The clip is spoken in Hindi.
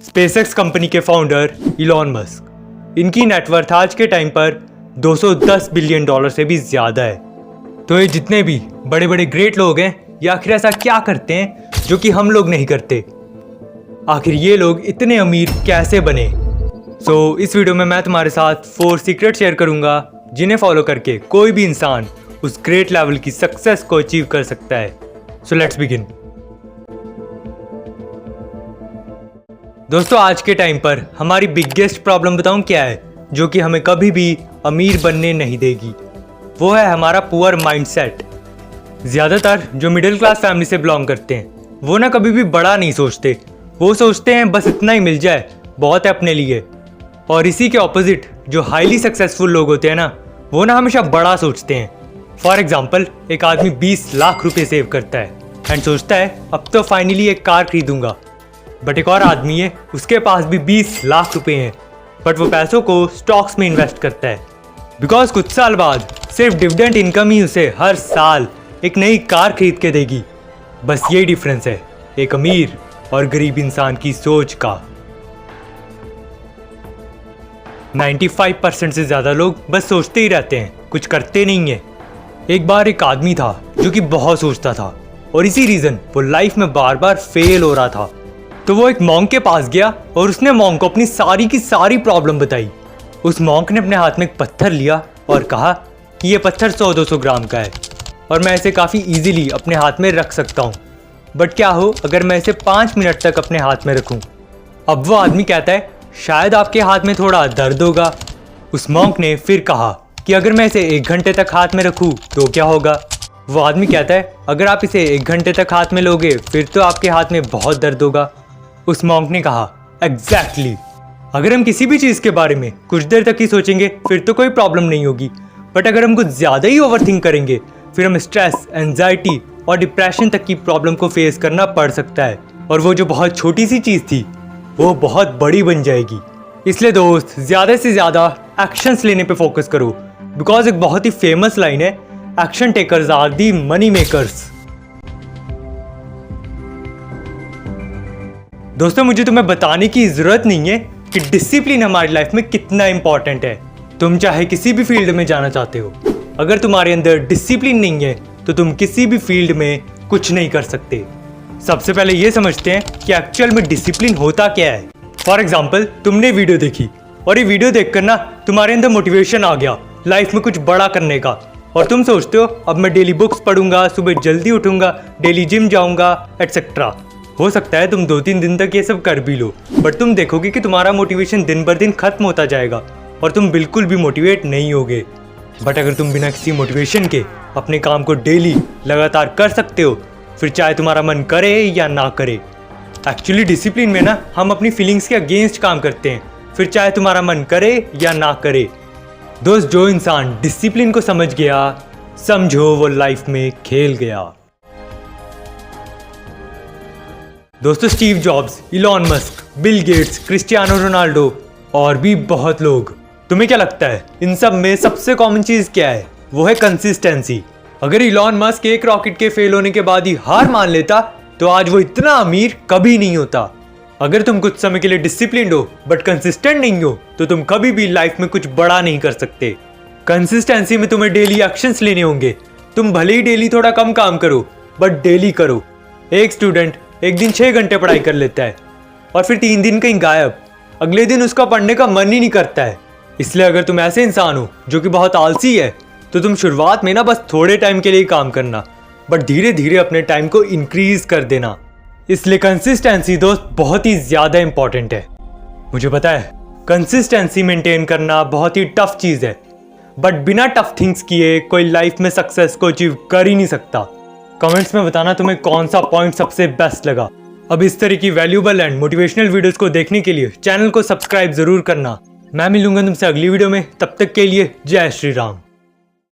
स्पेसएक्स कंपनी के फाउंडर इलॉन मस्क, इनकी नेटवर्थ आज के टाइम पर 210 बिलियन डॉलर से भी ज़्यादा है। तो ये जितने भी बड़े बड़े ग्रेट लोग हैं, ये आखिर ऐसा क्या करते हैं जो कि हम लोग नहीं करते? आखिर ये लोग इतने अमीर कैसे बने? इस वीडियो में मैं तुम्हारे साथ 4 सीक्रेट शेयर करूंगा जिन्हें फॉलो करके कोई भी इंसान उस ग्रेट लेवल की सक्सेस को अचीव कर सकता है। Let's begin. दोस्तों, आज के टाइम पर हमारी बिगेस्ट प्रॉब्लम बताऊं क्या है, जो कि हमें कभी भी अमीर बनने नहीं देगी? वो है हमारा पुअर माइंडसेट। ज़्यादातर जो मिडिल क्लास फैमिली से बिलोंग करते हैं वो ना कभी भी बड़ा नहीं सोचते। वो सोचते हैं बस इतना ही मिल जाए बहुत है अपने लिए। और इसी के ऑपोजिट जो हाईली सक्सेसफुल लोग होते हैं ना, वो ना हमेशा बड़ा सोचते हैं। फॉर एग्जाम्पल, एक आदमी 20 लाख रुपए सेव करता है एंड सोचता है अब तो फाइनली एक कार खरीदूंगा। बट एक और आदमी है, उसके पास भी 20 लाख रुपए हैं, बट वो पैसों को स्टॉक्स में इन्वेस्ट करता है। बिकॉज कुछ साल बाद सिर्फ डिविडेंड इनकम ही उसे हर साल एक नई कार खरीद के देगी। बस यही डिफरेंस है एक अमीर और गरीब इंसान की सोच का। 95% से ज़्यादा लोग बस सोचते ही रहते हैं, कुछ करते नहीं है। एक बार एक आदमी था जो कि बहुत सोचता था और इसी रीज़न वो लाइफ में बार बार फेल हो रहा था। तो वो एक मॉन्क के पास गया और उसने मॉन्क को अपनी सारी की सारी प्रॉब्लम बताई। उस मॉन्क ने अपने हाथ में एक पत्थर लिया और कहा कि ये पत्थर 100-200 ग्राम का है और मैं इसे काफ़ी इजीली अपने हाथ में रख सकता हूँ। बट क्या हो अगर मैं इसे 5 मिनट तक अपने हाथ में रखूँ? अब वो आदमी कहता है शायद आपके हाथ में थोड़ा दर्द होगा। उस मॉन्क ने फिर कहा कि अगर मैं इसे 1 घंटे तक हाथ में रखूँ तो क्या होगा? वो आदमी कहता है अगर आप इसे 1 घंटे तक हाथ में लोगे फिर तो आपके हाथ में बहुत दर्द होगा। उस मॉन्क ने कहा एग्जैक्टली, अगर हम किसी भी चीज़ के बारे में कुछ देर तक ही सोचेंगे फिर तो कोई प्रॉब्लम नहीं होगी। बट अगर हम कुछ ज़्यादा ही ओवरथिंक करेंगे फिर हम स्ट्रेस, एंजाइटी और डिप्रेशन तक की प्रॉब्लम को फेस करना पड़ सकता है। और वो जो बहुत छोटी सी चीज़ थी वो बहुत बड़ी बन जाएगी। इसलिए दोस्त, ज़्यादा से ज़्यादा एक्शंस लेने पे फोकस करो। बिकॉज एक बहुत ही फेमस लाइन है, action takers are the money makers. दोस्तों, मुझे तुम्हें बताने की ज़रूरत नहीं है कि डिसिप्लिन हमारी लाइफ में कितना इंपॉर्टेंट है। तुम चाहे किसी भी फील्ड में जाना चाहते हो, अगर तुम्हारे अंदर डिसिप्लिन नहीं है तो तुम किसी भी फील्ड में कुछ नहीं कर सकते। सबसे पहले ये समझते हैं कि एक्चुअल में डिसिप्लिन होता क्या है। फॉर एग्जाम्पल, तुमने वीडियो देखी और ये वीडियो देखकर ना तुम्हारे अंदर मोटिवेशन आ गया लाइफ में कुछ बड़ा करने का, और तुम सोचते हो अब मैं डेली बुक्स पढ़ूंगा, सुबह जल्दी उठूंगा, डेली जिम जाऊंगा एटसेट्रा। हो सकता है तुम 2-3 दिन तक ये सब कर भी लो, बट तुम देखोगे कि तुम्हारा मोटिवेशन दिन बर दिन खत्म होता जाएगा और तुम बिल्कुल भी मोटिवेट नहीं होगे। बट अगर तुम बिना किसी मोटिवेशन के अपने काम को डेली लगातार कर सकते हो, फिर चाहे तुम्हारा मन करे या ना करे। एक्चुअली डिसिप्लिन में ना हम अपनी फीलिंग्स के अगेंस्ट काम करते हैं, फिर चाहे तुम्हारा मन करे या ना करे। दोस्त, जो इंसान डिसिप्लिन को समझ गया, समझो वो लाइफ में खेल गया। दोस्तों, Steve jobs, Elon Musk, Bill Gates, Cristiano Ronaldo और भी बहुत लोग। तुम्हें क्या लगता है इन सब में सबसे कॉमन चीज क्या है? वो है कंसिस्टेंसी। अगर इलॉन मस्क एक रॉकेट के फेल होने के बाद ही हार मान लेता तो आज वो इतना अमीर कभी नहीं होता। अगर तुम कुछ समय के लिए डिसिप्लिन्ड हो बट कंसिस्टेंट नहीं हो तो तुम कभी भी लाइफ में कुछ बड़ा नहीं कर सकते। कंसिस्टेंसी में तुम्हें डेली एक्शंस लेने होंगे। तुम भले ही डेली थोड़ा कम काम करो बट डेली करो। एक स्टूडेंट एक दिन 6 घंटे पढ़ाई कर लेता है और फिर 3 दिन कहीं गायब। अगले दिन उसका पढ़ने का मन ही नहीं करता है। इसलिए अगर तुम ऐसे इंसान हो जो कि बहुत आलसी है तो तुम शुरुआत में ना बस थोड़े टाइम के लिए काम करना, बट धीरे धीरे अपने टाइम को इंक्रीज कर देना। इसलिए कंसिस्टेंसी दोस्त बहुत ही ज़्यादा इंपॉर्टेंट है। मुझे पता है कंसिस्टेंसी मेंटेन करना बहुत ही टफ चीज़ है, बट बिना टफ थिंग्स किए कोई लाइफ में सक्सेस को अचीव कर ही नहीं सकता। कमेंट्स में बताना तुम्हें कौन सा पॉइंट सबसे बेस्ट लगा। अब इस तरह की वैल्यूबल एंड मोटिवेशनल वीडियोस को देखने के लिए चैनल को सब्सक्राइब जरूर करना। मैं मिलूंगा तुमसे अगली वीडियो में, तब तक के लिए जय श्री राम।